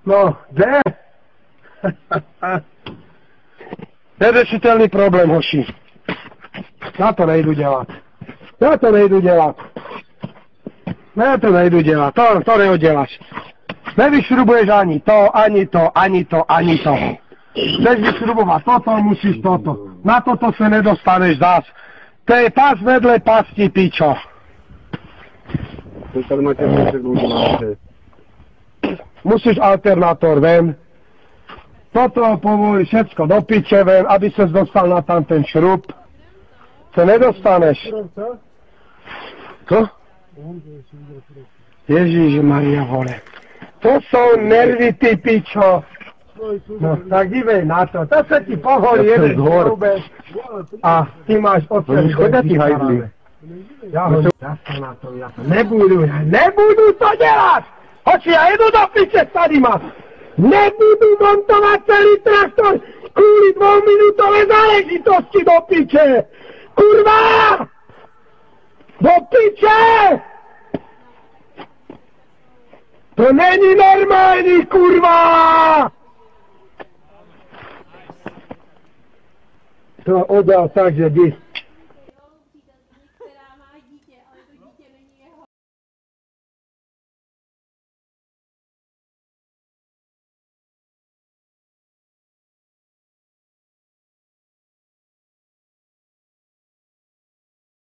No, kde? Neřešitelný problém, hoši. Já to nejdu dělat. Já to nejdu dělat. To neuděláš. Nevyšrubuješ ani to, ani to, ani to, ani to. Chceš vyšrubovat toto, musíš toto. Na toto se nedostaneš zás. To je pas vedle pasti, pičo. Musíš alternátor ven. Toto povolí všecko do piče ven, aby ses dostal na tam ten šrub. Se nedostaneš. Co? Ježíši Maria, vole. To jsou nervy, ty pičo. No, tak dívej na to. To se ti poholí jeden šroubek. A ty máš ocelý. Škoda ti hajdli. Já se na to, nebudu to dělat! Hoči, já jedu do piče s tadyma! Nebudu montovat celý traktor kvůli 2minutové záležitosti do piče! Kurva! Do piče! To není normální, kurva! To odal tak, že jdi.